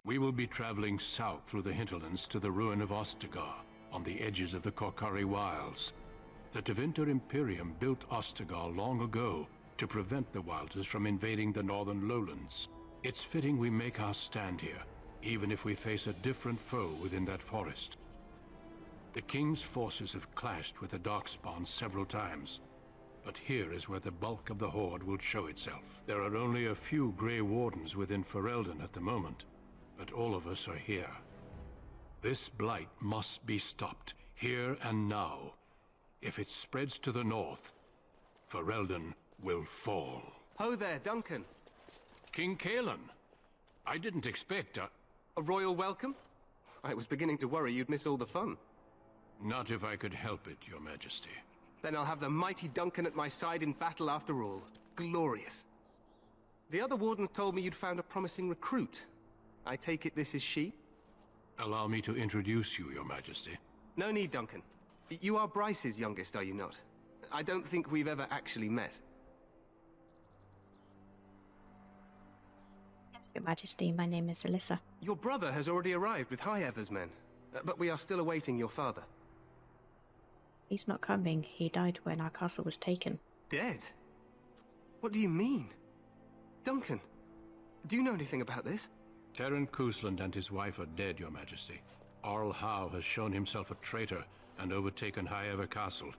We will be traveling south through the hinterlands to the ruin of Ostagar, on the edges of the Korkari Wilds. The Tevinter Imperium built Ostagar long ago to prevent the Wilders from invading the northern lowlands. It's fitting we make our stand here, even if we face a different foe within that forest. The King's forces have clashed with the Darkspawn several times, but here is where the bulk of the Horde will show itself. There are only a few Grey Wardens within Ferelden at the moment, but all of us are here. This blight must be stopped, here and now. If it spreads to the north, Ferelden will fall. Ho there, Duncan. King Kaelan, I didn't expect a royal welcome? I was beginning to worry you'd miss all the fun. Not if I could help it, Your Majesty. Then I'll have the mighty Duncan at my side in battle after all. Glorious. The other wardens told me you'd found a promising recruit. I take it this is she? Allow me to introduce you, Your Majesty. No need, Duncan. You are Bryce's youngest, are you not? I don't think we've ever actually met. Your Majesty, my name is Alyssa. Your brother has already arrived with High Ever's men, but we are still awaiting your father. He's not coming. He died when our castle was taken. Dead? What do you mean? Duncan, do you know anything about this? Terran Cousland and his wife are dead, Your Majesty. Arl Howe has shown himself a traitor and overtaken High Ever Castle.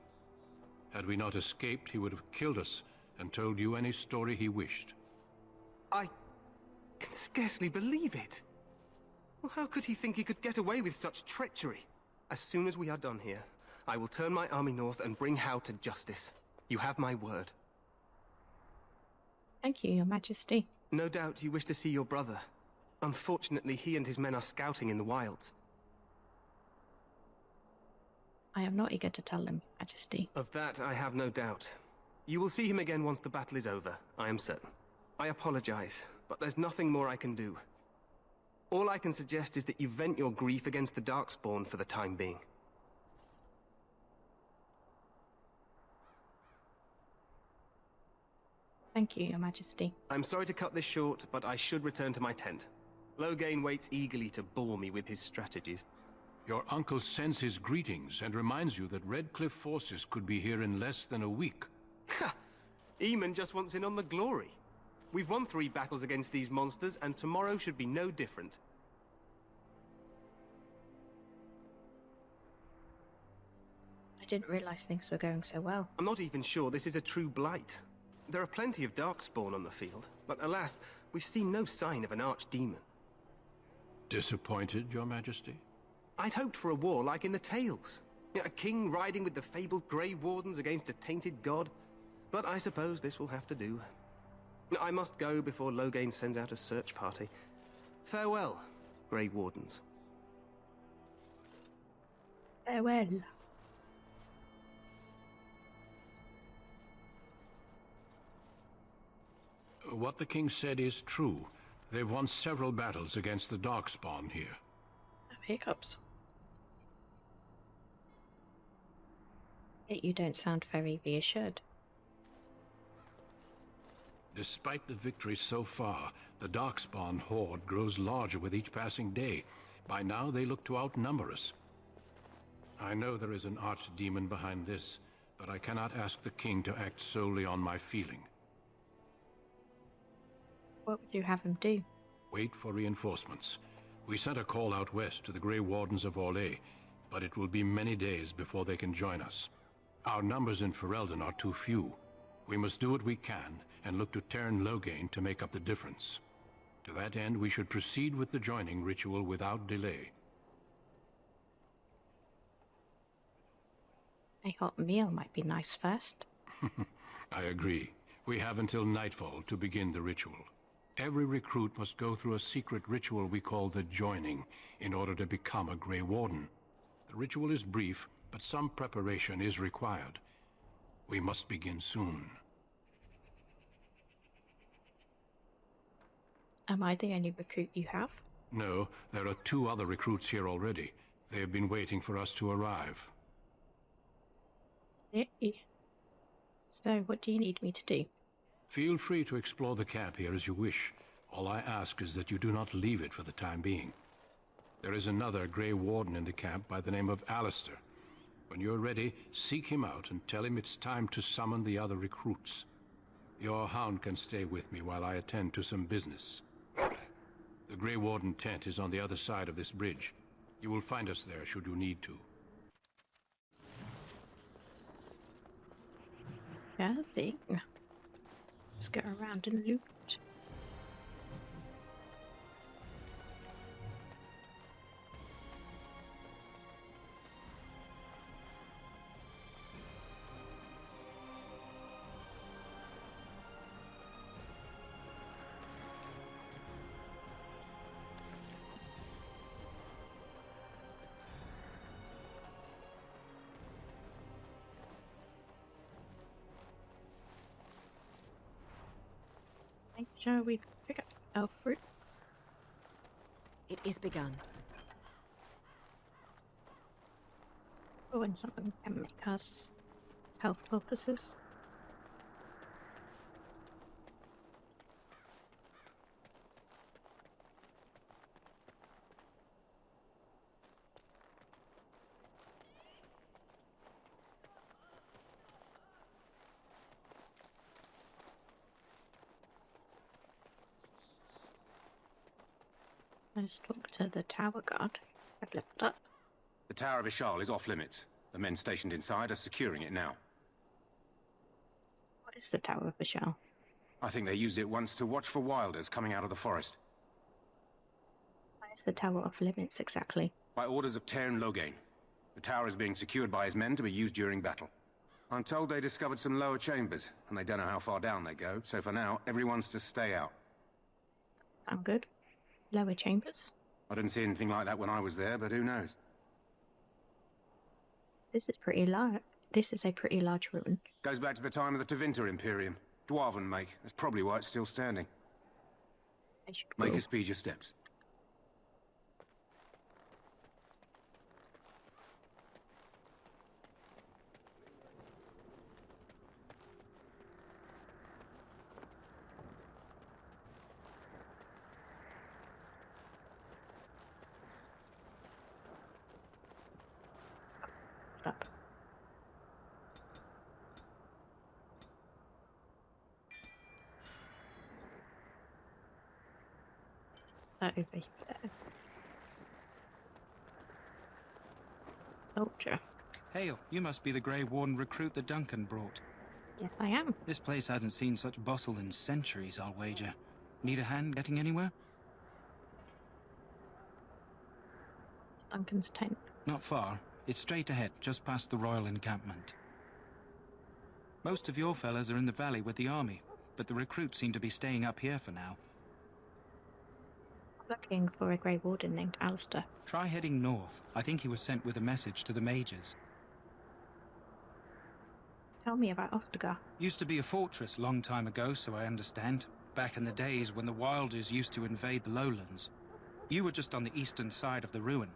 Had we not escaped, he would have killed us and told you any story he wished. I can scarcely believe it. Well, how could he think he could get away with such treachery? As soon as we are done here, I will turn my army north and bring Howe to justice. You have my word. Thank you, Your Majesty. No doubt you wish to see your brother. Unfortunately, he and his men are scouting in the wilds. I am not eager to tell them, Your Majesty. Of that, I have no doubt. You will see him again once the battle is over, I am certain. I apologize, but there's nothing more I can do. All I can suggest is that you vent your grief against the Darkspawn for the time being. Thank you, Your Majesty. I'm sorry to cut this short, but I should return to my tent. Loghain waits eagerly to bore me with his strategies. Your uncle sends his greetings and reminds you that Redcliffe forces could be here in less than a week. Ha! Eamon just wants in on the glory. We've won 3 battles against these monsters, and tomorrow should be no different. I didn't realize things were going so well. I'm not even sure this is a true blight. There are plenty of Darkspawn on the field, but alas, we've seen no sign of an archdemon. Disappointed, Your Majesty? I'd hoped for a war like in the tales. A king riding with the fabled Grey Wardens against a tainted god. But I suppose this will have to do. I must go before Loghain sends out a search party. Farewell, Grey Wardens. Farewell. What the king said is true. They've won several battles against the Darkspawn here. Hiccups. Yet you don't sound very reassured. Despite the victories so far, the Darkspawn horde grows larger with each passing day. By now, they look to outnumber us. I know there is an archdemon behind this, but I cannot ask the king to act solely on my feeling. What would you have him do? Wait for reinforcements. We sent a call out west to the Grey Wardens of Orlais, but it will be many days before they can join us. Our numbers in Ferelden are too few. We must do what we can and look to Terran Loghain to make up the difference. To that end, we should proceed with the joining ritual without delay. A hot meal might be nice first. I agree. We have until nightfall to begin the ritual. Every recruit must go through a secret ritual we call the joining in order to become a Grey Warden. The ritual is brief, but some preparation is required. We must begin soon. Am I the only recruit you have? No, there are 2 other recruits here already. They have been waiting for us to arrive. So, what do you need me to do? Feel free to explore the camp here as you wish. All I ask is that you do not leave it for the time being. There is another Grey Warden in the camp by the name of Alistair. When you're ready, seek him out and tell him it's time to summon the other recruits. Your hound can stay with me while I attend to some business. The Grey Warden tent is on the other side of this bridge. You will find us there should you need to. Yeah, thing. Let's go around and loot. Shall we pick up elf fruit? It is begun. Oh, and something can make us health purposes. Let's talk to the tower guard. I've leveled up. The Tower of Ishal is off limits. The men stationed inside are securing it now. What is the Tower of Ishal? I think they used it once to watch for wilders coming out of the forest. Why is the tower off limits exactly? By orders of Tairn Loghain. The tower is being secured by his men to be used during battle. I'm told they discovered some lower chambers, and they don't know how far down they go, so for now, everyone's to stay out. Sound good? Lower chambers? I didn't see anything like that when I was there, but who knows? This is pretty large. This is a pretty large ruin. Goes back to the time of the Tevinter Imperium. Dwarven make. That's probably why it's still standing. I should Make go. her speed your steps. Up. Over here. Soldier. Hail, you must be the Grey Warden recruit that Duncan brought. Yes, I am. This place hasn't seen such bustle in centuries, I'll wager. Need a hand getting anywhere? Duncan's tent. Not far. It's straight ahead, just past the royal encampment. Most of your fellas are in the valley with the army, but the recruits seem to be staying up here for now. I'm looking for a Grey Warden named Alistair. Try heading north. I think he was sent with a message to the mages. Tell me about Ostagar. Used to be a fortress long time ago, so I understand. Back in the days when the Wilders used to invade the lowlands. You were just on the eastern side of the ruin.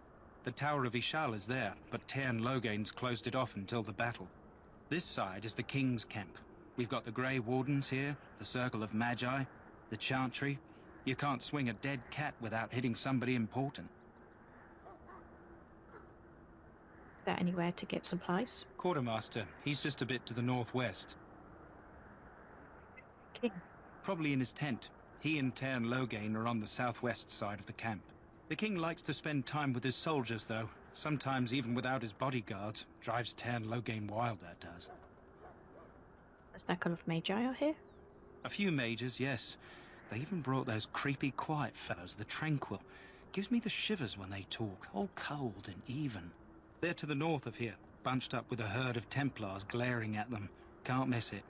The Tower of Ishal is there, but Tairn Loghain's closed it off until the battle. This side is the King's camp. We've got the Grey Wardens here, the Circle of Magi, the Chantry. You can't swing a dead cat without hitting somebody important. Is there anywhere to get supplies? Quartermaster, he's just a bit to the northwest. King. Probably in his tent. He and Tairn Loghain are on the southwest side of the camp. The king likes to spend time with his soldiers, though. Sometimes even without his bodyguard. Drives Tairn Loghain wild, that does. The Circle of Magi are here? A few mages, yes. They even brought those creepy quiet fellows, the Tranquil. Gives me the shivers when they talk, all cold and even. They're to the north of here, bunched up with a herd of Templars glaring at them. Can't miss it.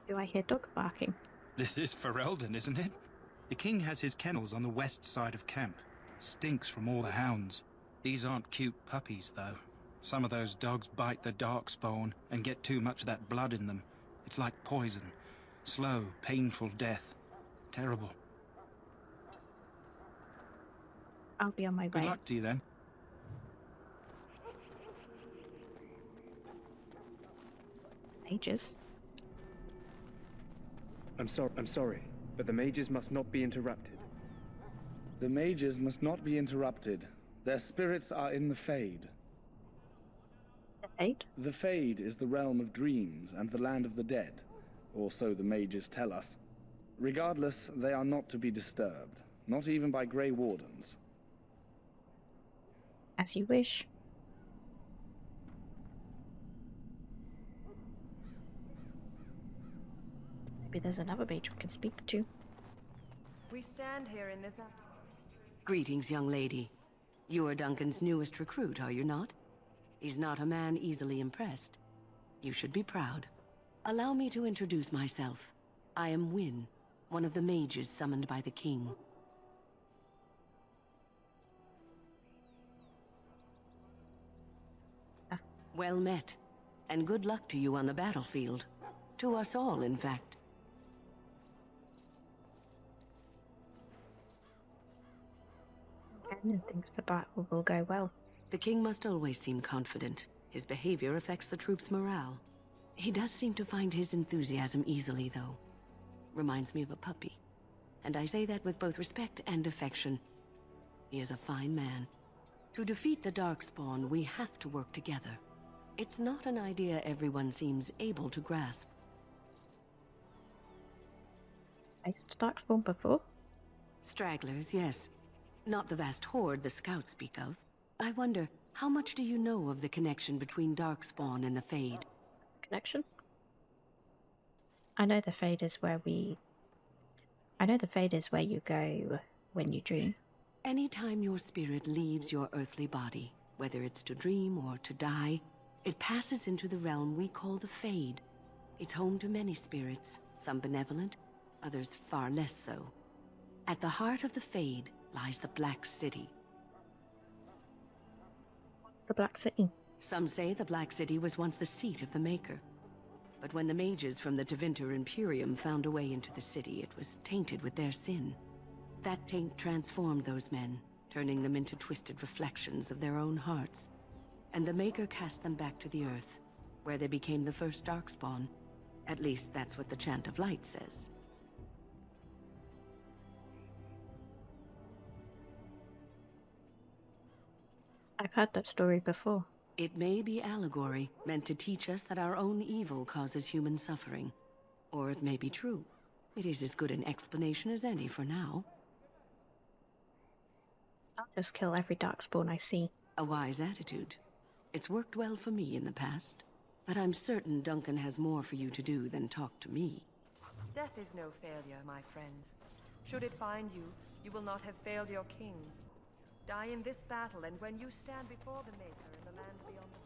Do I hear dog barking? This is Ferelden, isn't it? The king has his kennels on the west side of camp. Stinks from all the hounds. These aren't cute puppies, though. Some of those dogs bite the darkspawn and get too much of that blood in them. It's like poison. Slow, painful death. Terrible. I'll be on my Good way. luck to you, then. Mages. I'm sorry, but the mages must not be interrupted. The mages must not be interrupted. Their spirits are in the Fade. The Fade? The Fade is the realm of dreams and the land of the dead, or so the mages tell us. Regardless, they are not to be disturbed, not even by Grey Wardens. As you wish. Maybe there's another mage we can speak to. We stand here in this... Greetings, young lady. You are Duncan's newest recruit, are you not? He's not a man easily impressed. You should be proud. Allow me to introduce myself. I am Wynne, one of the mages summoned by the king. Well met, and good luck to you on the battlefield. To us all, in fact. Canon thinks the battle will go well. The king must always seem confident. His behavior affects the troops' morale. He does seem to find his enthusiasm easily, though. Reminds me of a puppy. And I say that with both respect and affection. He is a fine man. To defeat the Darkspawn, we have to work together. It's not an idea everyone seems able to grasp. Faced Darkspawn before? Stragglers, yes. Not the vast horde the scouts speak of. I wonder, how much do you know of the connection between Darkspawn and the Fade? Connection? I know the Fade is where you go when you dream. Anytime your spirit leaves your earthly body, whether it's to dream or to die, it passes into the realm we call the Fade. It's home to many spirits, some benevolent, others far less so. At the heart of the Fade lies the Black City. The Black City? Some say the Black City was once the seat of the Maker. But when the mages from the Tevinter Imperium found a way into the city, it was tainted with their sin. That taint transformed those men, turning them into twisted reflections of their own hearts. And the Maker cast them back to the Earth, where they became the first Darkspawn. At least that's what the Chant of Light says. I've heard that story before. It may be allegory, meant to teach us that our own evil causes human suffering. Or it may be true. It is as good an explanation as any for now. I'll just kill every Darkspawn I see. A wise attitude. It's worked well for me in the past. But I'm certain Duncan has more for you to do than talk to me. Death is no failure, my friends. Should it find you, you will not have failed your king. Die in this battle, and when you stand before the Maker in the land beyond the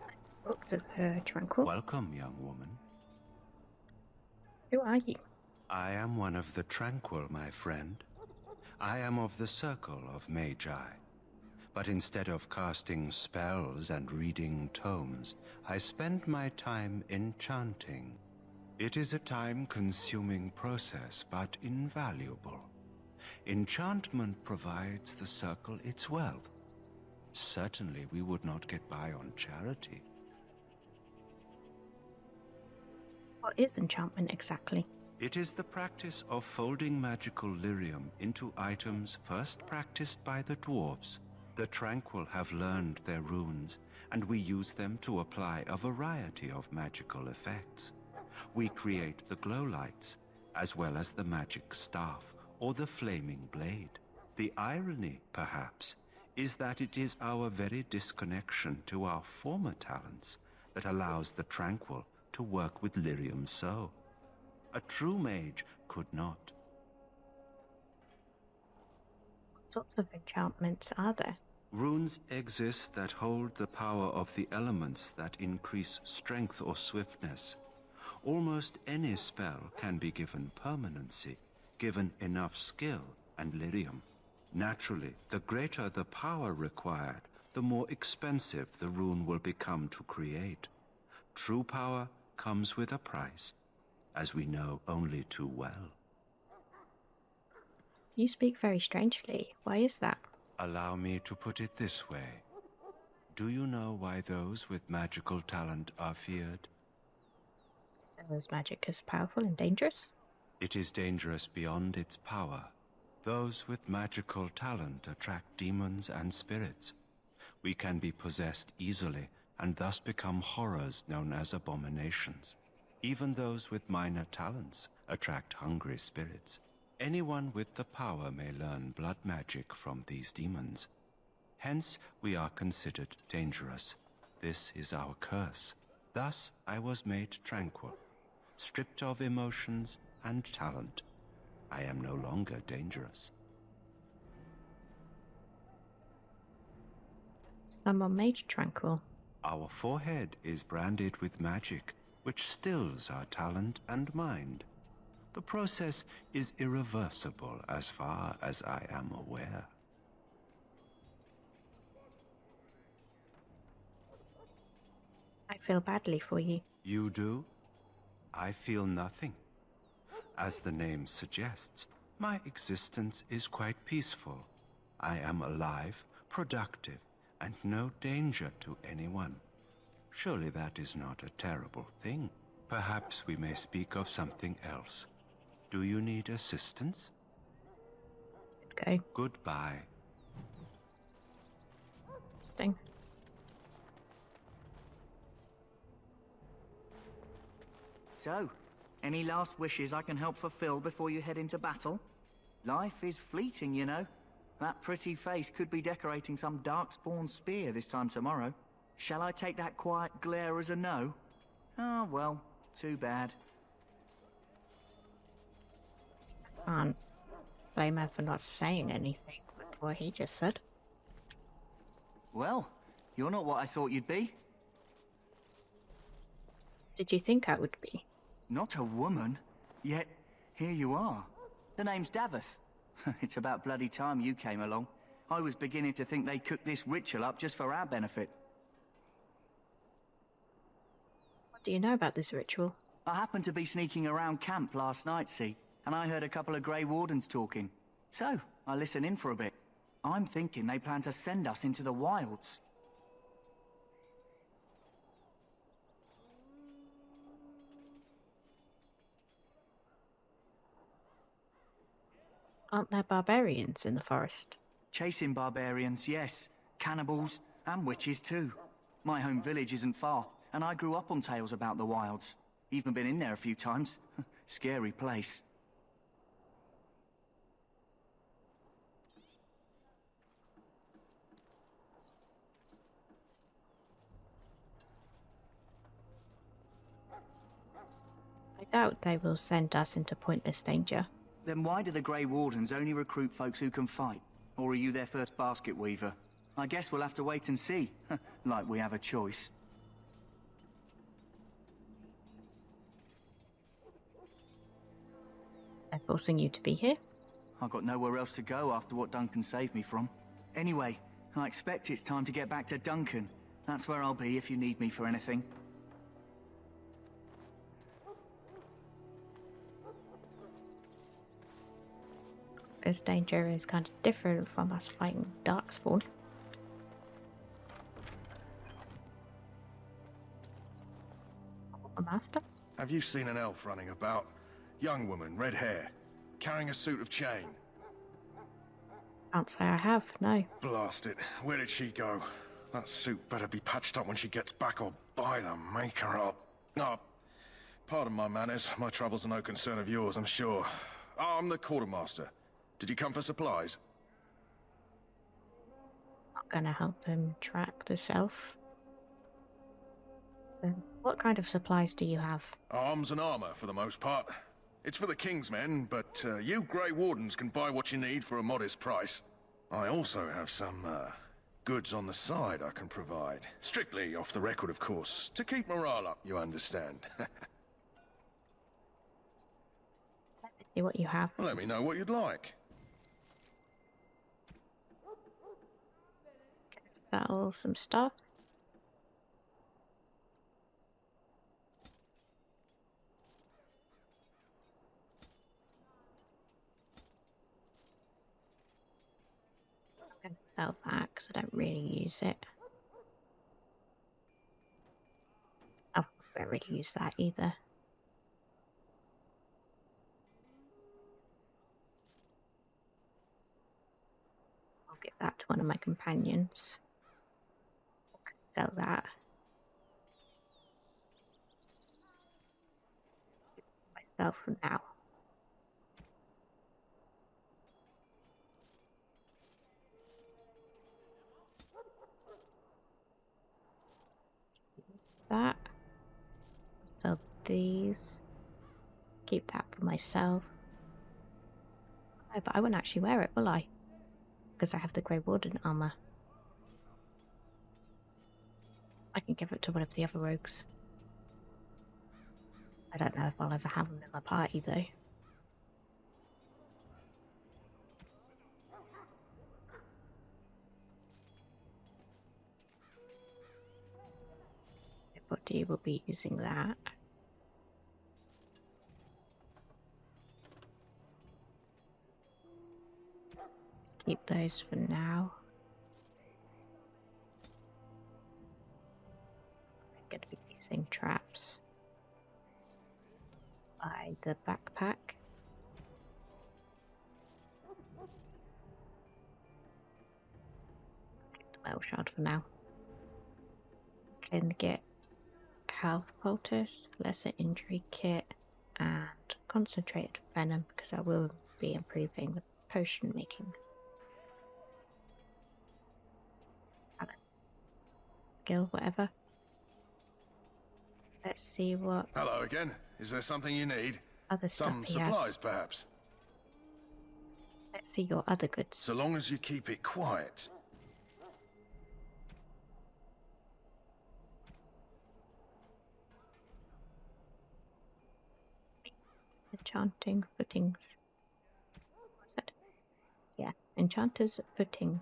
Fade. Look at her, Tranquil. Welcome, young woman. Who are you? I am one of the Tranquil, my friend. I am of the Circle of Magi. But instead of casting spells and reading tomes, I spend my time enchanting. It is a time-consuming process, but invaluable. Enchantment provides the Circle its wealth. Certainly we would not get by on charity. What is enchantment exactly? It is the practice of folding magical lyrium into items first practiced by the dwarves. The Tranquil have learned their runes, and we use them to apply a variety of magical effects. We create the glow lights, as well as the magic staff, or the flaming blade. The irony, perhaps, is that it is our very disconnection to our former talents that allows the Tranquil to work with lyrium so. A true mage could not. What sorts of enchantments are there? Runes exist that hold the power of the elements that increase strength or swiftness. Almost any spell can be given permanency, given enough skill and lyrium. Naturally, the greater the power required, the more expensive the rune will become to create. True power comes with a price, as we know only too well. You speak very strangely. Why is that? Allow me to put it this way. Do you know why those with magical talent are feared? Was magic as powerful and dangerous? It is dangerous beyond its power. Those with magical talent attract demons and spirits. We can be possessed easily, and thus become horrors known as abominations. Even those with minor talents attract hungry spirits. Anyone with the power may learn blood magic from these demons. Hence, we are considered dangerous. This is our curse. Thus, I was made tranquil, stripped of emotions and talent. I am no longer dangerous. Someone made tranquil. Our forehead is branded with magic, which stills our talent and mind. The process is irreversible as far as I am aware. I feel badly for you. You do? I feel nothing. As the name suggests, my existence is quite peaceful. I am alive, productive, and no danger to anyone. Surely that is not a terrible thing. Perhaps we may speak of something else. Do you need assistance? Okay. Goodbye. Interesting. So, any last wishes I can help fulfill before you head into battle? Life is fleeting, you know. That pretty face could be decorating some darkspawn spear this time tomorrow. Shall I take that quiet glare as a no? Oh, well, too bad. Can't blame her for not saying anything with what he just said. Well, you're not what I thought you'd be. Did you think I would be? Not a woman, yet here you are. The name's Davith. It's about bloody time you came along. I was beginning to think they cooked this ritual up just for our benefit. What do you know about this ritual? I happened to be sneaking around camp last night, see, and I heard a couple of Grey Wardens talking. So, I listened in for a bit. I'm thinking they plan to send us into the wilds. Aren't there barbarians in the forest? Chasing barbarians, yes. Cannibals, and witches too. My home village isn't far, and I grew up on tales about the wilds. Even been in there a few times. Scary place. I doubt they will send us into pointless danger. Then why do the Grey Wardens only recruit folks who can fight? Or are you their first basket weaver? I guess we'll have to wait and see. Like we have a choice. They're forcing you to be here? I've got nowhere else to go after what Duncan saved me from. Anyway, I expect it's time to get back to Duncan. That's where I'll be if you need me for anything. This danger is kind of different from us fighting Darkspawn. Master? Have you seen an elf running about? Young woman, red hair, carrying a suit of chain. Can't say I have, no. Blast it. Where did she go? That suit better be patched up when she gets back or by the maker up. Oh, pardon my manners. My troubles are no concern of yours, I'm sure. I'm the quartermaster. Did you come for supplies? Not gonna help him track this elf. Then what kind of supplies do you have? Arms and armor, for the most part. It's for the King's men, but you Grey Wardens can buy what you need for a modest price. I also have some, goods on the side I can provide. Strictly off the record, of course. To keep morale up, you understand. Let me see what you have. Let me know what you'd like. Sell some stuff. I'm gonna sell that because I don't really use it. I don't really use that either. give that to one of my companions. Sell that. Myself for now. Use that. Sell these. Keep that for myself. Oh, but I won't actually wear it, will I? Because I have the Grey Warden armor. I can give it to one of the other rogues. I don't know if I'll ever have them in my party, though. Everybody will be using that. Let's keep those for now. I'm going to be using traps. Buy the backpack. Get the metal shard for now. Can get health poultice, lesser injury kit, and concentrated venom because I will be improving the potion making. Skill, whatever. Let's see what. Hello again. Is there something you need? Other stuff Some he supplies, has. perhaps? Let's see your other goods. So long as you keep it quiet. Enchanting footings. What's that? Yeah, enchanter's footing.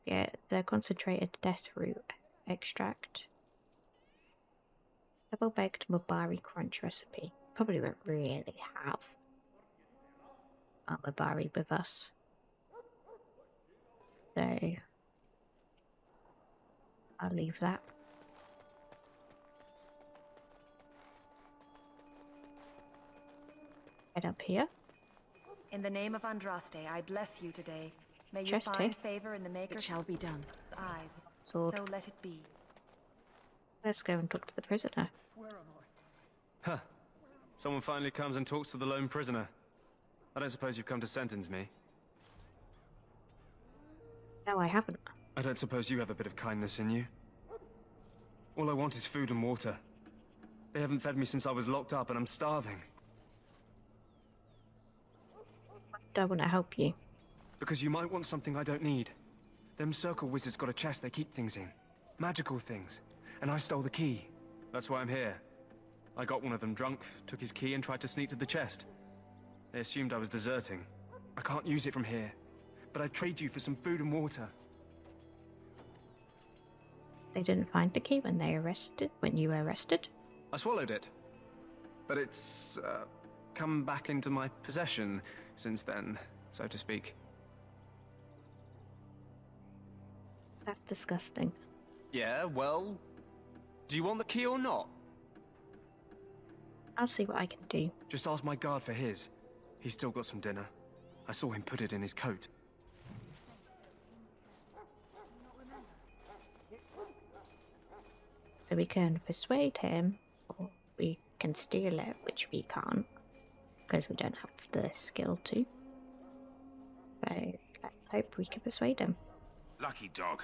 Get the concentrated death root extract. Double baked Mabari crunch recipe. Probably won't really have Mabari with us. So I'll leave that. Head up here. In the name of Andraste, I bless you today. May you Chest find here. favor in the Maker's It shall be done. eyes. Sword. So let it be. Let's go and talk to the prisoner. Huh. Someone finally comes and talks to the lone prisoner. I don't suppose you've come to sentence me. No, I haven't. I don't suppose you have a bit of kindness in you. All I want is food and water. They haven't fed me since I was locked up and I'm starving. I want to help you. Because you might want something I don't need. Them circle wizards got a chest they keep things in. Magical things. And I stole the key. That's why I'm here. I got one of them drunk, took his key and tried to sneak to the chest. They assumed I was deserting. I can't use it from here. But I'd trade you for some food and water. They didn't find the key when you were arrested? I swallowed it. But it's, come back into my possession since then, so to speak. That's disgusting. Yeah, well... Do you want the key or not? I'll see what I can do. Just ask my guard for his. He's still got some dinner. I saw him put it in his coat. So we can persuade him, or we can steal it, which we can't, because we don't have the skill to. So let's hope we can persuade him. Lucky dog.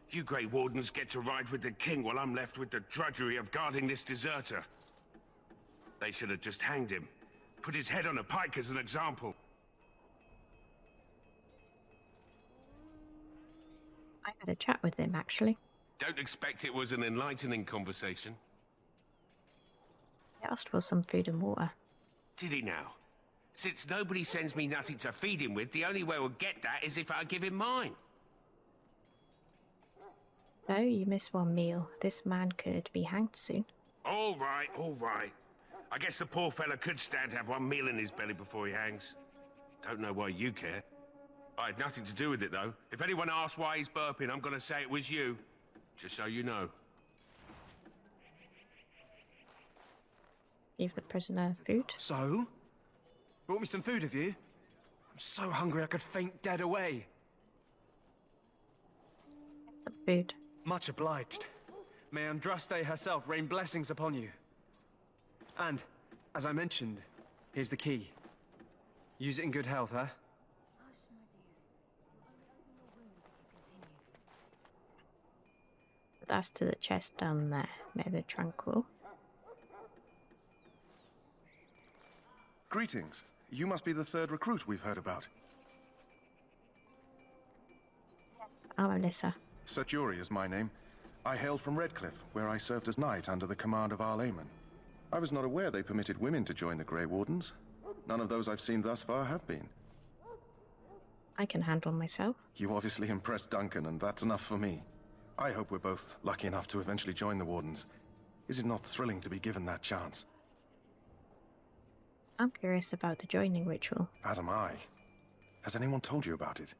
You Grey Wardens get to ride with the king while I'm left with the drudgery of guarding this deserter. They should have just hanged him. Put his head on a pike as an example. I had a chat with him, actually. Don't expect it was an enlightening conversation. He asked for some food and water. Did he now? Since nobody sends me nothing to feed him with, the only way we'll get that is if I give him mine. So, you missed one meal. This man could be hanged soon. All right, all right. I guess the poor fella could stand to have one meal in his belly before he hangs. Don't know why you care. I had nothing to do with it, though. If anyone asks why he's burping, I'm gonna say it was you. Just so you know. Give the prisoner food. So? Brought me some food, have you? I'm so hungry I could faint dead away. The food. Much obliged. May Andraste herself rain blessings upon you. And, as I mentioned, here's the key. Use it in good health, huh? That's to the chest down there, near the tranquil. Greetings. You must be the third recruit we've heard about. I'm Alyssa. Sir Jury is my name. I hail from Redcliffe, where I served as knight under the command of Arl Aemon. I was not aware they permitted women to join the Grey Wardens. None of those I've seen thus far have been. I can handle myself. You obviously impressed Duncan, and that's enough for me. I hope we're both lucky enough to eventually join the Wardens. Is it not thrilling to be given that chance? I'm curious about the joining ritual. As am I. Has anyone told you about it?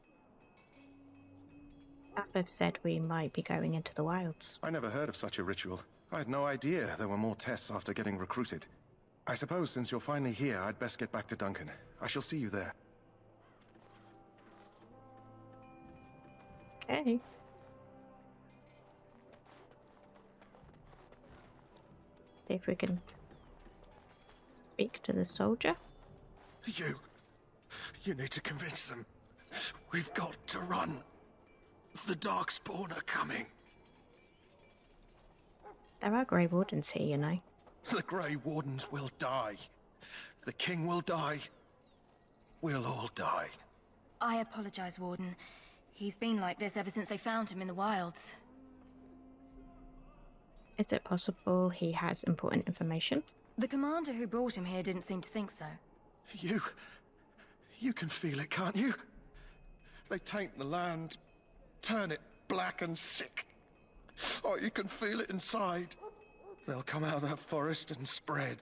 I've said we might be going into the wilds. I never heard of such a ritual. I had no idea there were more tests after getting recruited. I suppose since you're finally here, I'd best get back to Duncan. I shall see you there. Okay. See if we can speak to the soldier. You need to convince them. We've got to run. The Darkspawn are coming. There are Grey Wardens here, you know. The Grey Wardens will die. The King will die. We'll all die. I apologize, Warden. He's been like this ever since they found him in the wilds. Is it possible he has important information? The commander who brought him here didn't seem to think so. You can feel it, can't you? They taint the land, turn it black and sick. Oh, you can feel it inside. They'll come out of that forest and spread.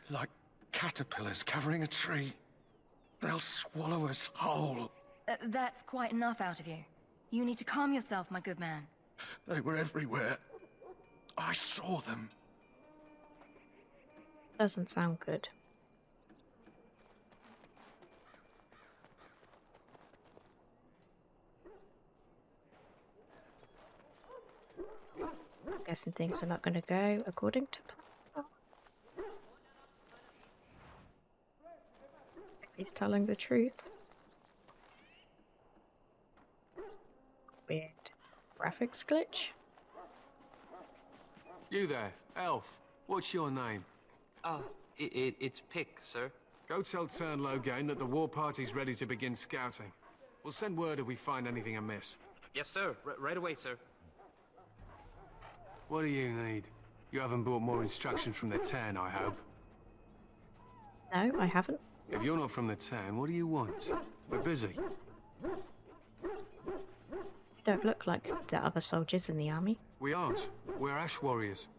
Like caterpillars covering a tree. They'll swallow us whole. That's quite enough out of you. You need to calm yourself, my good man. They were everywhere. I saw them. Doesn't sound good. I'm guessing things are not going to go according to plan. If he's telling the truth. Weird graphics glitch. You there, elf. What's your name? It's Pick, sir. Go tell Tern Loghain that the war party's ready to begin scouting. We'll send word if we find anything amiss. Yes, sir. Right away, sir. What do you need? You haven't brought more instructions from the Tern, I hope. No, I haven't. If you're not from the Tern, what do you want? We're busy. You don't look like the other soldiers in the army. We aren't. We're Ash Warriors.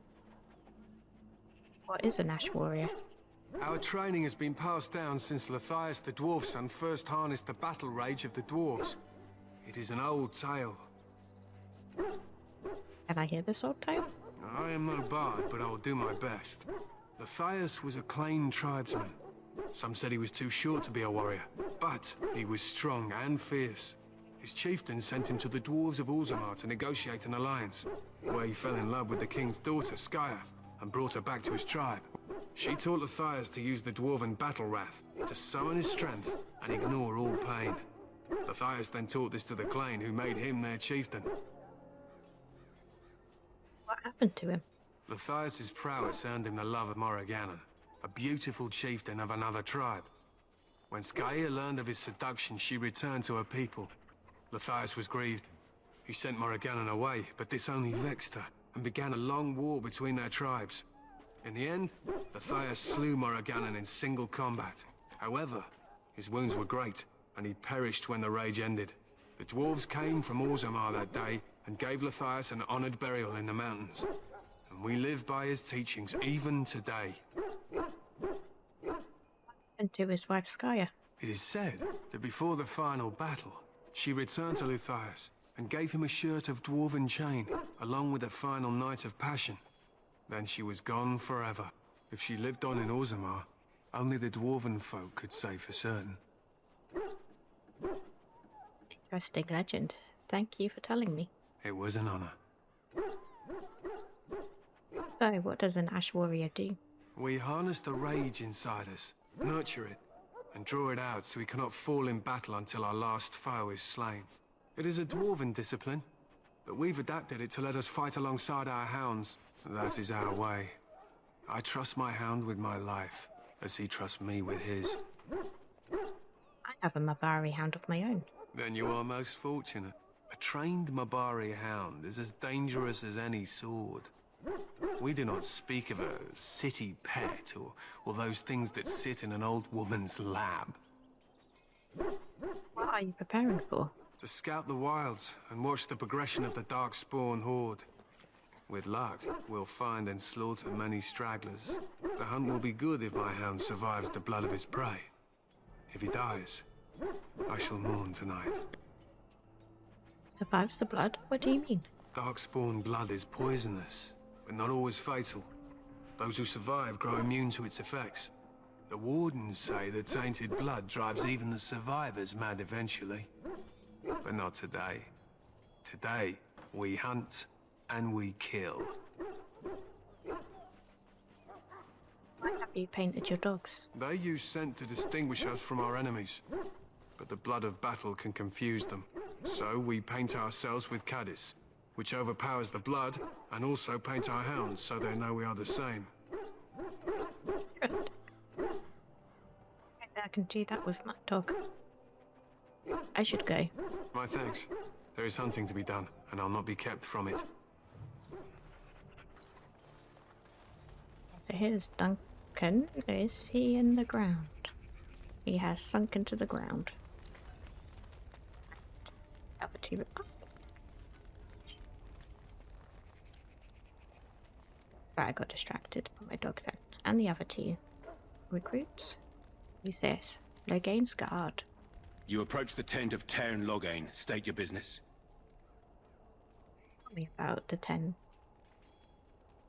What is an Ash Warrior? Our training has been passed down since Lathias the Dwarf Son first harnessed the battle rage of the dwarves. It is an old tale. Can I hear this old tale? I am no bard, but I will do my best. Lathias was a Clane tribesman. Some said he was too short to be a warrior, but he was strong and fierce. His chieftain sent him to the dwarves of Orzammar to negotiate an alliance, where he fell in love with the king's daughter, Skya, and brought her back to his tribe. She taught Lathias to use the dwarven battle wrath to summon his strength and ignore all pain. Lathias then taught this to the Clane, who made him their chieftain. What happened to him? Lathias' prowess earned him the love of Morrigannon, a beautiful chieftain of another tribe. When Skya learned of his seduction, she returned to her people. Lathias was grieved. He sent Morrigannon away, but this only vexed her, and began a long war between their tribes. In the end, Lathias slew Morrigannon in single combat. However, his wounds were great, and he perished when the rage ended. The dwarves came from Orzammar that day, and gave Lathias an honored burial in the mountains. And we live by his teachings even today. And to his wife Skya. It is said that before the final battle, she returned to Lathias and gave him a shirt of dwarven chain, along with a final night of passion. Then she was gone forever. If she lived on in Orzammar, Only the dwarven folk could say for certain. Interesting legend. Thank you for telling me. It was an honor. So, what does an Ash Warrior do? We harness the rage inside us, nurture it, and draw it out so we cannot fall in battle until our last foe is slain. It is a dwarven discipline, but we've adapted it to let us fight alongside our hounds. That is our way. I trust my hound with my life, as he trusts me with his. I have a Mabari hound of my own. Then you are most fortunate. A trained Mabari hound is as dangerous as any sword. We do not speak of a city pet or those things that sit in an old woman's lab. What are you preparing for? To scout the wilds and watch the progression of the Darkspawn horde. With luck, we'll find and slaughter many stragglers. The hunt will be good if my hound survives the blood of his prey. If he dies, I shall mourn tonight. Survives the blood? What do you mean? Darkspawn blood is poisonous, but not always fatal. Those who survive grow immune to its effects. The Wardens say the tainted blood drives even the survivors mad eventually. But not today. Today, we hunt and we kill. Why have you painted your dogs? They use scent to distinguish us from our enemies, but the blood of battle can confuse them. So we paint ourselves with Caddis, which overpowers the blood, and also paint our hounds so they know we are the same. Good. I can do that with my dog. I should go. My thanks. There is hunting to be done, and I'll not be kept from it. So here's Duncan. Is he in the ground? He has sunk into the ground. Other two. Sorry, I got distracted by my dog then. And the other two recruits. Who's this? Logain's guard. You approach the tent of Tairn Logain. State your business. Tell me about the 10.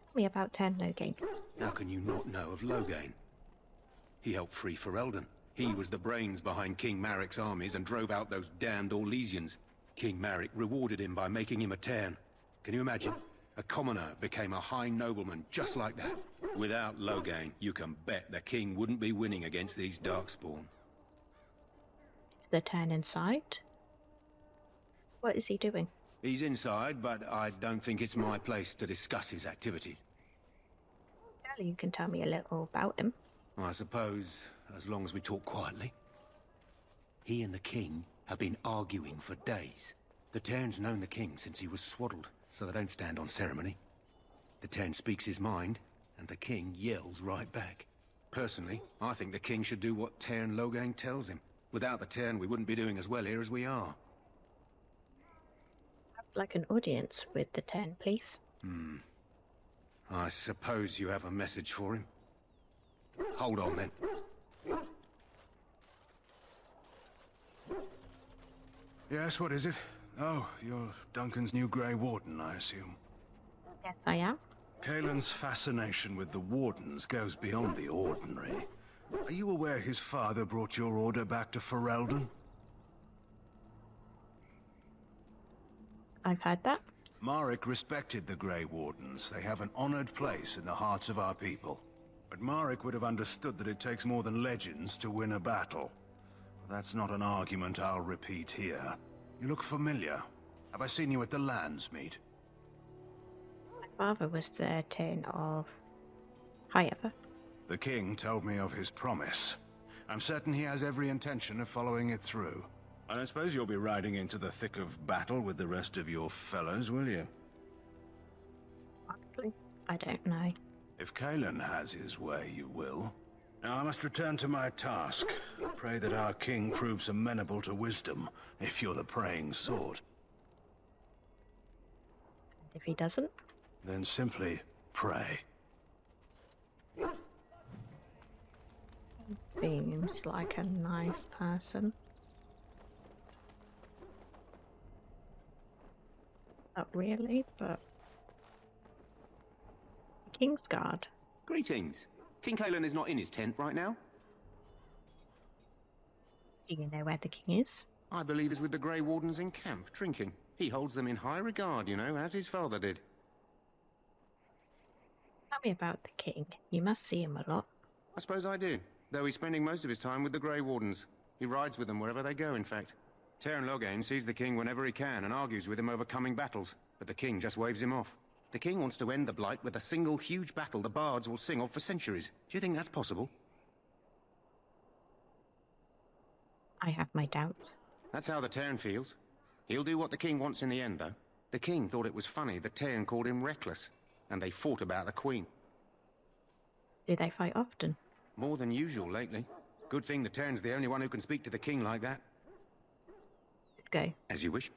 Tell me about 10 Logain. How can you not know of Logain? He helped free Ferelden. He was the brains behind King Maric's armies and drove out those damned Orlesians. King Maric rewarded him by making him a Tairn. Can you imagine? A commoner became a high nobleman just like that. Without Logain, you can bet the king wouldn't be winning against these Darkspawn. Is the 10 inside? What is he doing? He's inside, but I don't think it's my place to discuss his activities. Well, you can tell me a little about him. I suppose, as long as we talk quietly. He and the king have been arguing for days. The Tairn's known the king since he was swaddled, so they don't stand on ceremony. The Tairn speaks his mind, and the king yells right back. Personally, I think the king should do what Tairn Logain tells him. Without the Tairn, we wouldn't be doing as well here as we are. I'd like an audience with the 10, please. I suppose you have a message for him. Hold on, then. Yes, what is it? Oh, you're Duncan's new Grey Warden, I assume. Yes, I am. Kaelin's fascination with the Wardens goes beyond the ordinary. Are you aware his father brought your order back to Ferelden? I've heard that. Maric respected the Grey Wardens. They have an honored place in the hearts of our people. But Maric would have understood that it takes more than legends to win a battle. That's not an argument I'll repeat here. You look familiar. Have I seen you at the Lands meet? My father was the 10 of Highever. The king told me of his promise. I'm certain he has every intention of following it through. And I suppose you'll be riding into the thick of battle with the rest of your fellows, will you? Actually, I don't know. If Kaelin has his way, you will. Now I must return to my task. Pray that our king proves amenable to wisdom, if you're the praying sort. If he doesn't? Then simply pray. Seems like a nice person. Not really, but... Kingsguard. Greetings. King Kaelin is not in his tent right now. Do you know where the king is? I believe he's with the Grey Wardens in camp, drinking. He holds them in high regard, you know, as his father did. Tell me about the king. You must see him a lot. I suppose I do, though he's spending most of his time with the Grey Wardens. He rides with them wherever they go, in fact. Teyrn Loghain sees the king whenever he can and argues with him over coming battles, but the king just waves him off. The king wants to end the Blight with a single huge battle the bards will sing of for centuries. Do you think that's possible? I have my doubts. That's how the Teyrn feels. He'll do what the king wants in the end, though. The king thought it was funny that Teyrn called him reckless, and they fought about the queen. Do they fight often? More than usual lately. Good thing the Teyrn's the only one who can speak to the king like that. Go. As you wish.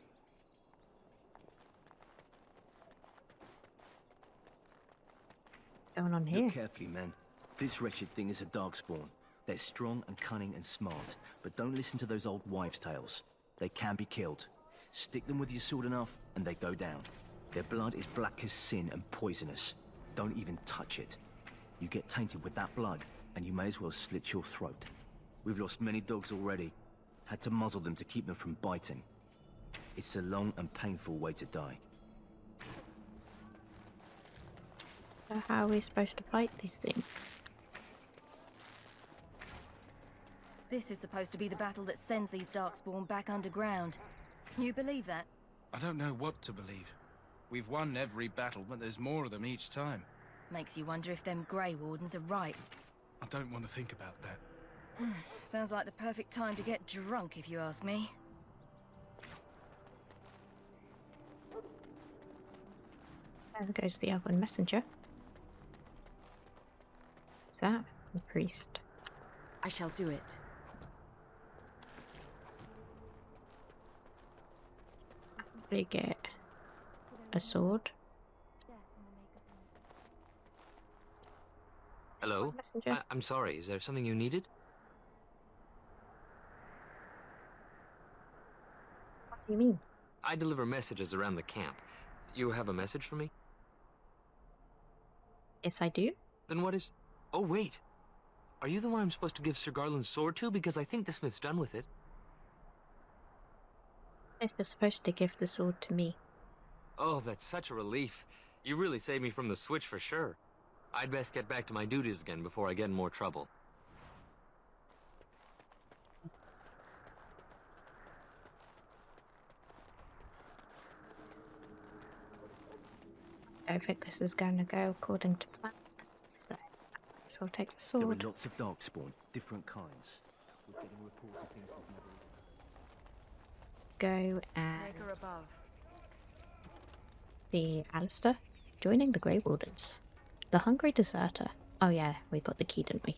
What's going on here? Look carefully, men. This wretched thing is a darkspawn. They're strong and cunning and smart, but don't listen to those old wives' tales. They can be killed. Stick them with your sword enough, and they go down. Their blood is black as sin and poisonous. Don't even touch it. You get tainted with that blood, and you may as well slit your throat. We've lost many dogs already. Had to muzzle them to keep them from biting. It's a long and painful way to die. So how are we supposed to fight these things? This is supposed to be the battle that sends these Darkspawn back underground. You believe that? I don't know what to believe. We've won every battle, but there's more of them each time. Makes you wonder if them Grey Wardens are right. I don't want to think about that. Sounds like the perfect time to get drunk, if you ask me. There goes the other messenger. Is that a priest? I shall do it. Probably get a sword. Hello? Messenger? I'm sorry, is there something you needed? What do you mean? I deliver messages around the camp. You have a message for me? Yes, I do. Then what is... Oh, wait. Are you the one I'm supposed to give Sir Garland's sword to? Because I think the smith's done with it. Yes, you're supposed to give the sword to me. Oh, that's such a relief. You really saved me from the switch for sure. I'd best get back to my duties again before I get in more trouble. I don't think this is going to go according to plan. So, we'll take the sword. There are lots of darkspawn, different kinds. We're getting reports of things we've never... Go and Maker above. be Alistair, joining the Grey Wardens. The hungry deserter. Oh yeah, we got the key, didn't we?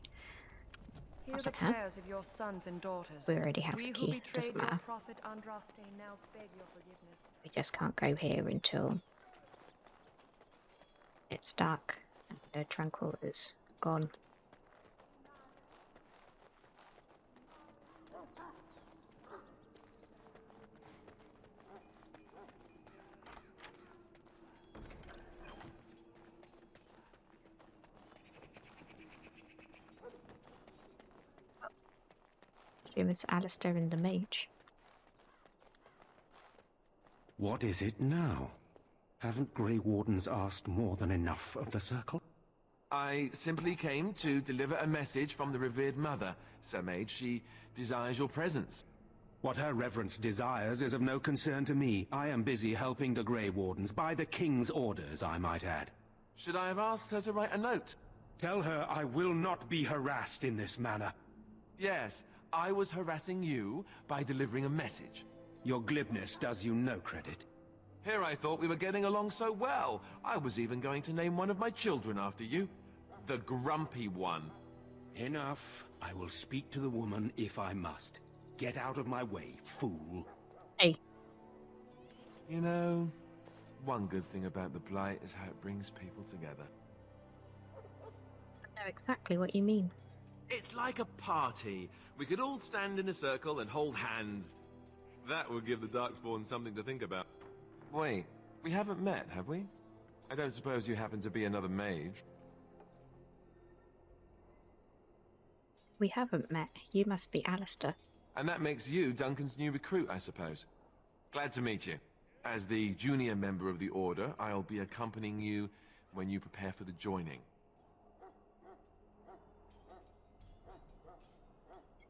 Hear Does the it have? prayers of your sons and daughters. We already have We the who key, betrayed doesn't your matter. prophet Andraste now beg your forgiveness. We just can't go here until it's dark and the tranquil is gone. It's Alistair and the mage. What is it now? Haven't Grey Wardens asked more than enough of the Circle? I simply came to deliver a message from the revered mother, Sir Mage. She desires your presence. What her reverence desires is of no concern to me. I am busy helping the Grey Wardens, by the King's orders, I might add. Should I have asked her to write a note? Tell her I will not be harassed in this manner. Yes, I was harassing you by delivering a message. Your glibness does you no credit. Here I thought we were getting along so well. I was even going to name one of my children after you. The Grumpy One. Enough. I will speak to the woman if I must. Get out of my way, fool. Hey. You know, one good thing about the Blight is how it brings people together. I know exactly what you mean. It's like a party. We could all stand in a circle and hold hands. That would give the Darkspawn something to think about. Wait, we haven't met, have we? I don't suppose you happen to be another mage? We haven't met. You must be Alistair. And that makes you Duncan's new recruit, I suppose. Glad to meet you. As the junior member of the Order, I'll be accompanying you when you prepare for the joining.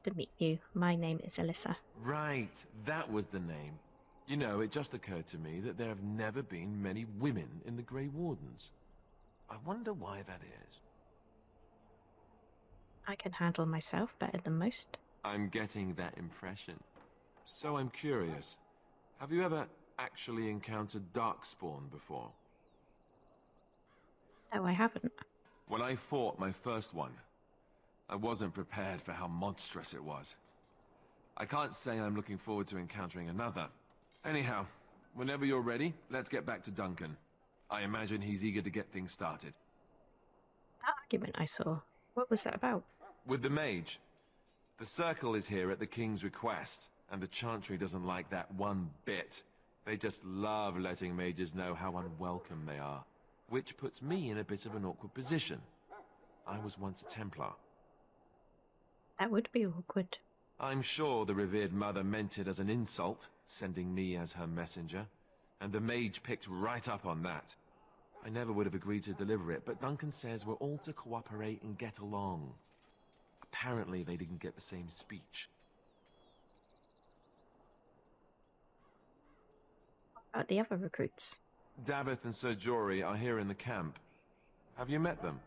To meet you. My name is Alyssa. Right, that was the name. You know, it just occurred to me that there have never been many women in the Grey Wardens. I wonder why that is. I can handle myself better than most. I'm getting that impression. So I'm curious. Have you ever actually encountered Darkspawn before? No, I haven't. When I fought my first one, I wasn't prepared for how monstrous it was. I can't say I'm looking forward to encountering another. Anyhow, whenever you're ready, let's get back to Duncan. I imagine he's eager to get things started. That argument I saw, what was that about? With the mage. The Circle is here at the King's request, and the Chantry doesn't like that one bit. They just love letting mages know how unwelcome they are, which puts me in a bit of an awkward position. I was once a Templar. That would be awkward. I'm sure the revered mother meant it as an insult, sending me as her messenger, and the mage picked right up on that. I never would have agreed to deliver it, but Duncan says we're all to cooperate and get along. Apparently they didn't get the same speech. What about the other recruits? Davith and Sir Jory are here in the camp. Have you met them?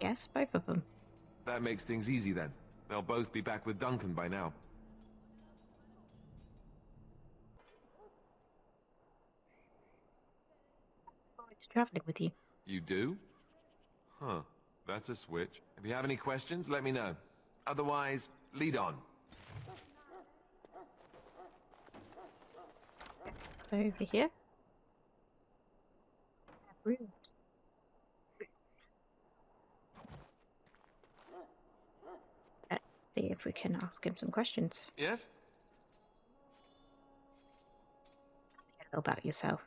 Yes, both of them. That makes things easy then. They'll both be back with Duncan by now. Traveling with you. You do? Huh. That's a switch. If you have any questions, let me know. Otherwise, lead on. Over here. Rude. Let's see if we can ask him some questions. Yes? A little about yourself.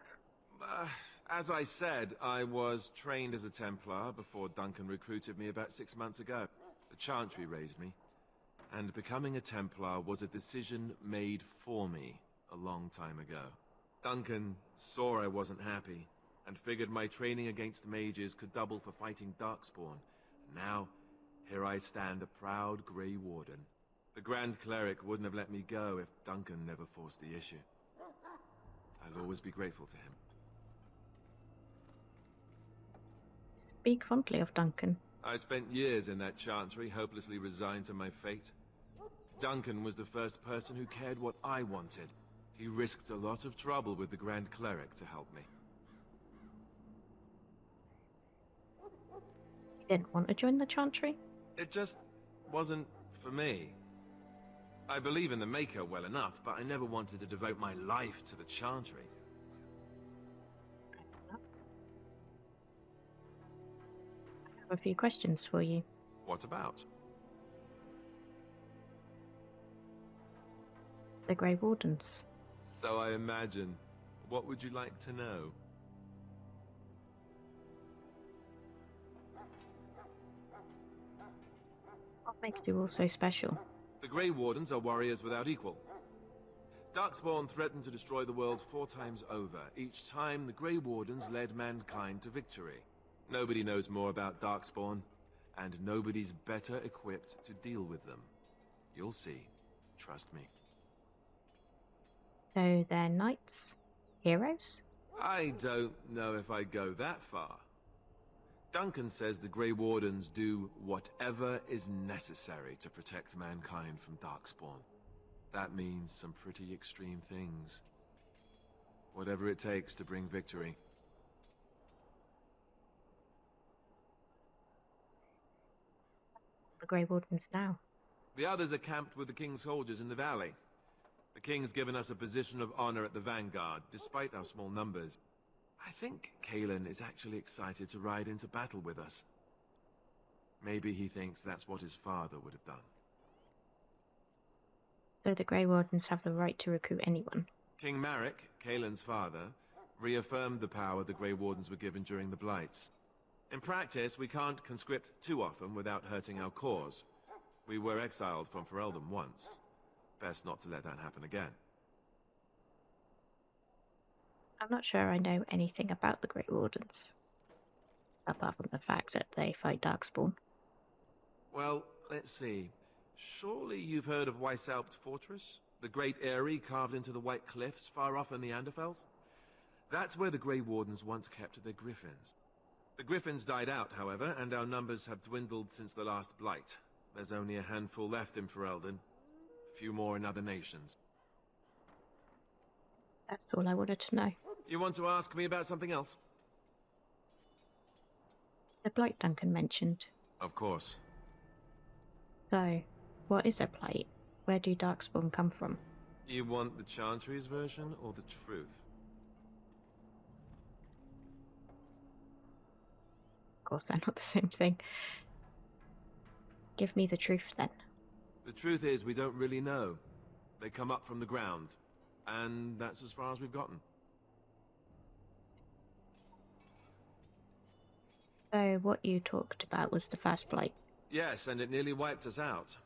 As I said, I was trained as a Templar before Duncan recruited me about 6 months ago. The Chantry raised me, and becoming a Templar was a decision made for me a long time ago. Duncan saw I wasn't happy, and figured my training against mages could double for fighting Darkspawn. Now, here I stand, a proud Grey Warden. The Grand Cleric wouldn't have let me go if Duncan never forced the issue. I'll always be grateful to him. Speak fondly of Duncan. I spent years in that Chantry, hopelessly resigned to my fate. Duncan was the first person who cared what I wanted. He risked a lot of trouble with the Grand Cleric to help me. You didn't want to join the Chantry? It just wasn't for me. I believe in the Maker well enough, but I never wanted to devote my life to the Chantry. I have a few questions for you. What about? The Grey Wardens. So I imagine. What would you like to know? What makes you all so special? The Grey Wardens are warriors without equal. Darkspawn threatened to destroy the world 4 times over. Each time, the Grey Wardens led mankind to victory. Nobody knows more about Darkspawn, and nobody's better equipped to deal with them. You'll see. Trust me. So they're knights? Heroes? I don't know if I'd go that far. Duncan says the Grey Wardens do whatever is necessary to protect mankind from Darkspawn. That means some pretty extreme things. Whatever it takes to bring victory. The Grey Wardens now. The others are camped with the King's soldiers in the valley. The King's given us a position of honor at the Vanguard, despite our small numbers. I think Kalen is actually excited to ride into battle with us. Maybe he thinks that's what his father would have done. So the Grey Wardens have the right to recruit anyone? King Marek, Kalen's father, reaffirmed the power the Grey Wardens were given during the Blights. In practice, we can't conscript too often without hurting our cause. We were exiled from Ferelden once. Best not to let that happen again. I'm not sure I know anything about the Grey Wardens, apart from the fact that they fight Darkspawn. Well, let's see. Surely you've heard of Weishaupt Fortress? The great eyrie carved into the White Cliffs far off in the Anderfels? That's where the Grey Wardens once kept their griffins. The griffins died out, however, and our numbers have dwindled since the last Blight. There's only a handful left in Ferelden. A few more in other nations. That's all I wanted to know. You want to ask me about something else? The Blight Duncan mentioned. Of course. So, what is a Blight? Where do Darkspawn come from? You want the Chantry's version or the truth? Of course, they're not the same thing. Give me the truth then. The truth is, we don't really know. They come up from the ground, and that's as far as we've gotten. So, what you talked about was the first Blight. Yes, and it nearly wiped us out.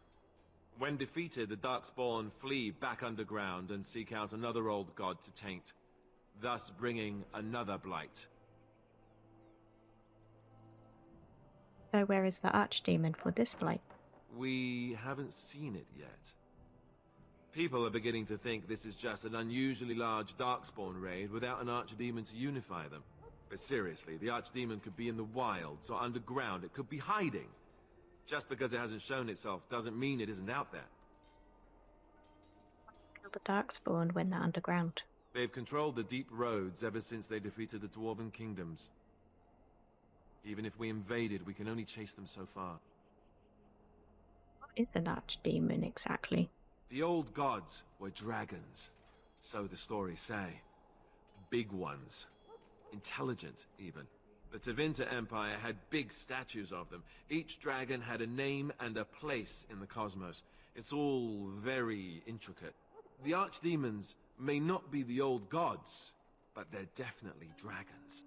When defeated, the Darkspawn flee back underground and seek out another old god to taint, thus bringing another Blight. So where is the Archdemon for this Blight? We haven't seen it yet. People are beginning to think this is just an unusually large Darkspawn raid without an Archdemon to unify them. But seriously, the Archdemon could be in the wilds or underground. It could be hiding. Just because it hasn't shown itself doesn't mean it isn't out there. Kill the Darkspawn when they're underground. They've controlled the deep roads ever since they defeated the Dwarven kingdoms. Even if we invaded, we can only chase them so far. What is an Archdemon exactly? The old gods were dragons, so the stories say. Big ones. Intelligent, even. The Tevinter Empire had big statues of them. Each dragon had a name and a place in the cosmos. It's all very intricate. The Archdemons may not be the old gods, but they're definitely dragons.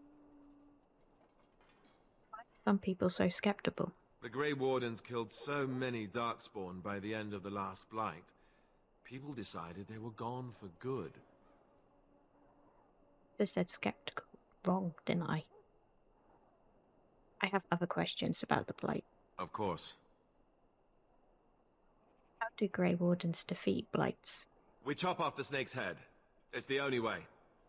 Why are some people so skeptical? The Grey Wardens killed so many Darkspawn by the end of the last Blight. People decided they were gone for good. Just said skeptical wrong, didn't I? I have other questions about the Blight. Of course. How do Grey Wardens defeat Blights? We chop off the snake's head. It's the only way.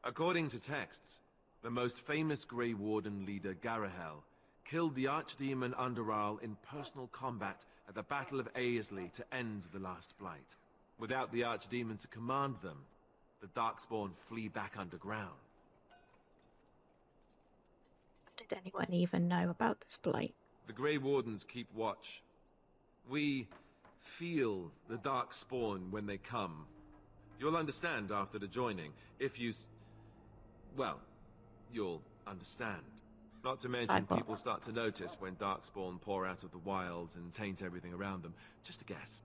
According to texts, the most famous Grey Warden leader, Garahel, killed the Archdemon Underal in personal combat at the Battle of Aesley to end the last Blight. Without the Archdemon to command them, the Darkspawn flee back underground. Did anyone even know about this Blight? The Grey Wardens keep watch. We feel the Darkspawn when they come. You'll understand after the joining, if you... well, you'll understand. Not to mention people start to notice when Darkspawn pour out of the wilds and taint everything around them. Just a guess.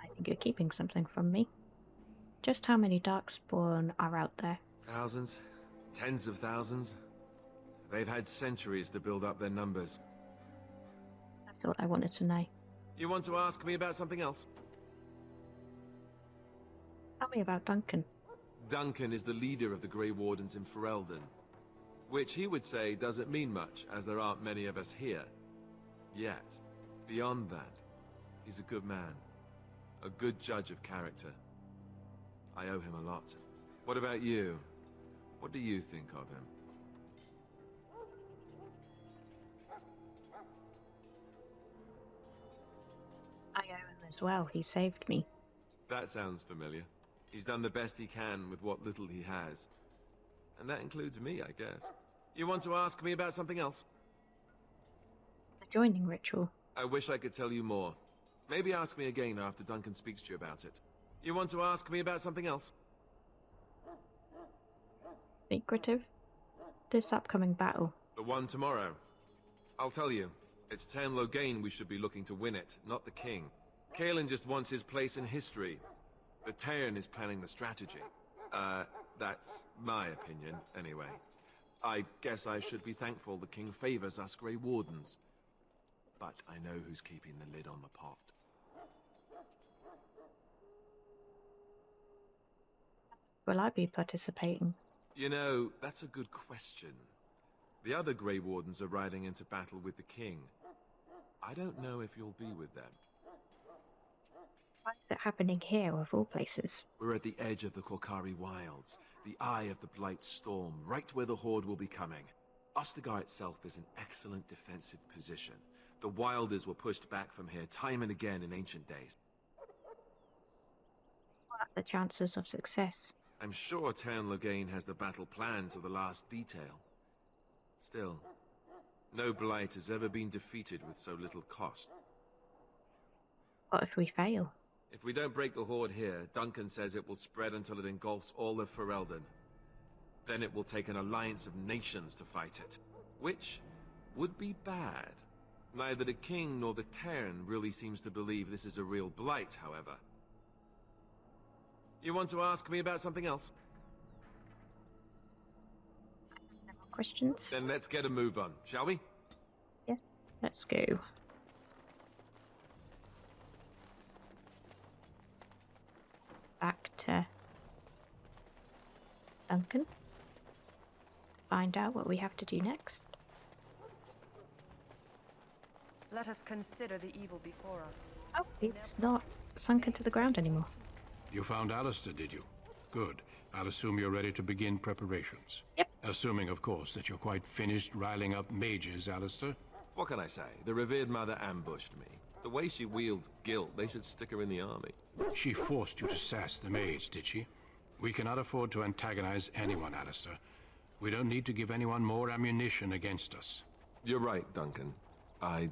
I think you're keeping something from me. Just how many Darkspawn are out there? Thousands. Tens of thousands. They've had centuries to build up their numbers. That's all I wanted to know. You want to ask me about something else? Tell me about Duncan. Duncan is the leader of the Grey Wardens in Ferelden. Which he would say doesn't mean much, as there aren't many of us here. Yet. Beyond that, he's a good man. A good judge of character. I owe him a lot. What about you? What do you think of him? I owe him as well. He saved me. That sounds familiar. He's done the best he can with what little he has. And that includes me, I guess. You want to ask me about something else? The joining ritual. I wish I could tell you more. Maybe ask me again after Duncan speaks to you about it. You want to ask me about something else? Secretive? This upcoming battle. The one tomorrow. I'll tell you. It's Tairn Loghain we should be looking to win it, not the king. Caelan just wants his place in history. The Tairn is planning the strategy. That's my opinion, anyway. I guess I should be thankful the king favors us Grey Wardens. but I know who's keeping the lid on the pot. Will I be participating? You know, that's a good question. The other Grey Wardens are riding into battle with the king. I don't know if you'll be with them. Why is it happening here, of all places? We're at the edge of the Korkari Wilds, the eye of the Blight Storm, right where the Horde will be coming. Ostagar itself is an excellent defensive position. The Wilders were pushed back from here time and again in ancient days. What are the chances of success? I'm sure Tern Loghain has the battle planned to the last detail. Still, no Blight has ever been defeated with so little cost. What if we fail? If we don't break the Horde here, Duncan says it will spread until it engulfs all of Ferelden. Then it will take an alliance of nations to fight it, which would be bad. Neither the king nor the Tern really seems to believe this is a real blight, however. You want to ask me about something else? No more questions? Then let's get a move on, shall we? Yes, let's go. Back to Duncan. Find out what we have to do next. Let us consider the evil before us. Oh, it's not sunk into the ground anymore. You found Alistair, did you? Good. I'll assume you're ready to begin preparations. Yep. Assuming, of course, that you're quite finished riling up mages, Alistair. What can I say? The revered mother ambushed me. The way she wields guilt, they should stick her in the army. She forced you to sass the mage, did she? We cannot afford to antagonize anyone, Alistair. We don't need to give anyone more ammunition against us. You're right, Duncan. I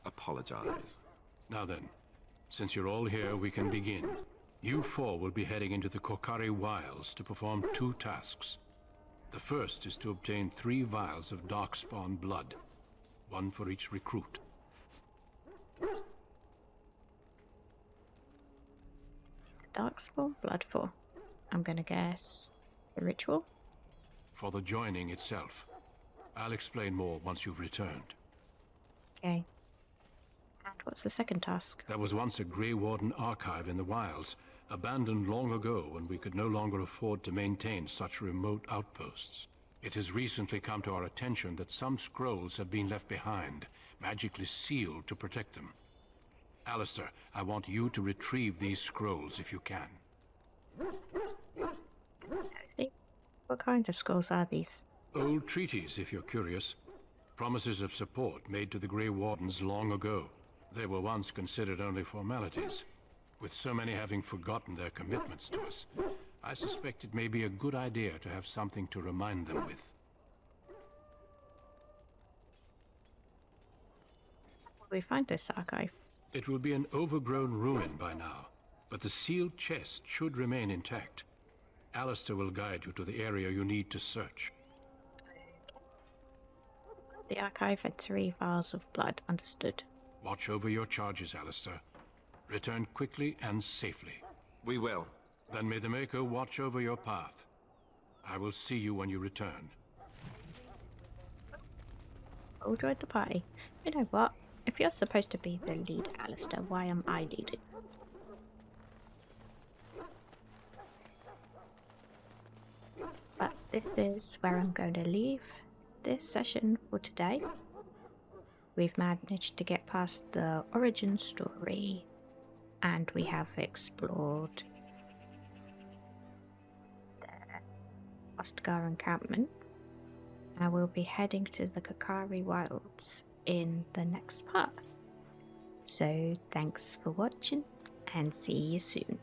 apologize. Now then, since you're all here, we can begin. You four will be heading into the Korkari Wilds to perform 2 tasks. The first is to obtain 3 vials of Darkspawn blood, 1 for each recruit. Darkspawn blood for? I'm gonna guess a ritual? For the joining itself. I'll explain more once you've returned. Okay. And what's the second task? There was once a Grey Warden archive in the wilds, abandoned long ago when we could no longer afford to maintain such remote outposts. It has recently come to our attention that some scrolls have been left behind, magically sealed to protect them. Alistair, I want you to retrieve these scrolls if you can. See? What kind of scrolls are these? Old treaties, if you're curious. Promises of support made to the Grey Wardens long ago. They were once considered only formalities. With so many having forgotten their commitments to us, I suspect it may be a good idea to have something to remind them with. Will we find this archive? It will be an overgrown ruin by now, but the sealed chest should remain intact. Alistair will guide you to the area you need to search. The archive had 3 vials of blood, understood. Watch over your charges, Alistair. Return quickly and safely. We will. Then may the Maker watch over your path. I will see you when you return. All joined the party. You know what? If you're supposed to be the leader, Alistair, why am I leading? But this is where I'm going to leave this session for today. We've managed to get past the origin story, and we have explored the Ostagar encampment. I will be heading to the Korkari Wilds in the next part. So thanks for watching, and see you soon.